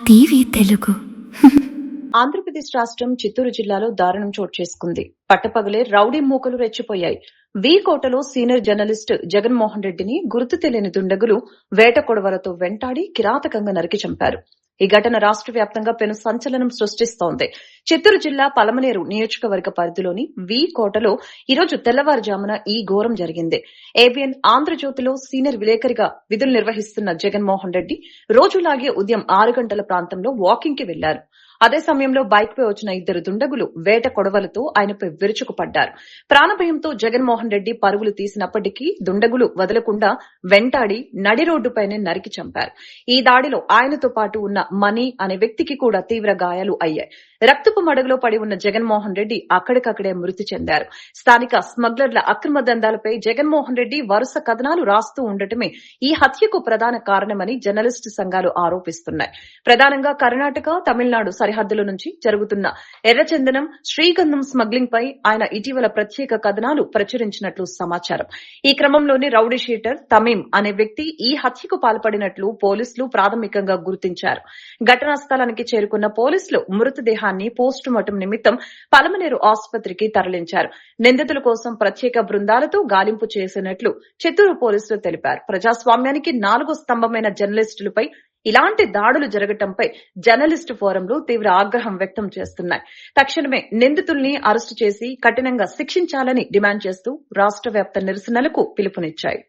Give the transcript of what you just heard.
TV Telugu. Andhra Pradesh రాష్ట్రం చిత్తూరు జిల్లాలో దారుణం చోటు చేసుకుంది. పట్టపగలే రౌడీ మూకలు రెచ్చిపోయాయి. కోటలో సీనియర్ జర్నలిస్ట్ జగన్మోహన్ రెడ్డిని గుర్తు తెలియని దుండగులు వేట కొడవలతో వెంటాడి కిరాతకంగా నరికి చంపారు. ఈ ఘటన రాష్ట్ర వ్యాప్తంగా పెను సంచలనం సృష్టిస్తోంది. చిత్తూరు జిల్లా పలమనేరు నియోజకవర్గ పరిధిలోని కోటలో ఈరోజు తెల్లవారుజామున ఈ ఘోరం జరిగింది. ఏబిఎన్ ఆంధ్రజ్యోతిలో సీనియర్ విలేకరిగా విధులు నిర్వహిస్తున్న జగన్మోహన్ రెడ్డి రోజులాగే ఉదయం 6 గంటల ప్రాంతంలో వాకింగ్ కి వెళ్లారు. అదే సమయంలో బైక్ పై వచ్చిన 2 దుండగులు వేట కొడవలతో ఆయనపై విరుచుకుపడ్డారు. ప్రాణభయంతో జగన్మోహన్ రెడ్డి పరుగులు తీసినప్పటికీ దుండగులు వదలకుండా వెంటాడి నడి రోడ్డుపైనే నరికి చంపారు. ఈ దాడిలో ఆయనతో పాటు ఉన్న మణి అనే వ్యక్తికి కూడా తీవ్ర గాయాలు అయ్యాయి. రక్తపు మడుగులో పడి ఉన్న జగన్మోహన్ రెడ్డి అక్కడికక్కడే మృతి చెందారు. స్థానిక స్మగ్లర్ల అక్రమ దందాలపై జగన్మోహన్ రెడ్డి వరుస కథనాలు రాస్తూ ఉండటమే ఈ హత్యకు ప్రధాన కారణమని జర్నలిస్టు సంఘాలు ఆరోపిస్తున్నాయి. ప్రధానంగా కర్ణాటక, తమిళనాడు సరిహద్దుల నుంచి జరుగుతున్న ఎర్రచందనం, శ్రీగంధం స్మగ్లింగ్ పై ఆయన ఇటీవల ప్రత్యేక కథనాలు ప్రచురించినట్లు సమాచారం. ఈ క్రమంలోనే రౌడీ షీటర్ తమీం అనే వ్యక్తి ఈ హత్యకు పాల్పడినట్లు పోలీసులు ప్రాథమికంగా గుర్తించారు. ఘటనా స్థలానికి చేరుకున్న పోలీసులు మృతదేహాన్ని పోస్టుమార్టం నిమిత్తం పలమనేరు ఆసుపత్రికి తరలించారు. నిందితుల కోసం ప్రత్యేక బృందాలతో గాలింపు చేసినట్లు చిత్తూరు పోలీసులు తెలిపారు. ప్రజాస్వామ్యానికి 4వ స్తంభమైన జర్నలిస్టులపై ఇలాంటి దాడులు జరగటంపై జర్నలిస్టు ఫోరంలు తీవ్ర ఆగ్రహం వ్యక్తం చేస్తున్నాయి. తక్షణమే నిందితుల్ని అరెస్టు చేసి కఠినంగా శిక్షించాలని డిమాండ్ చేస్తూ రాష్ట్ర వ్యాప్త నిరసనలకు పిలుపునిచ్చాయి.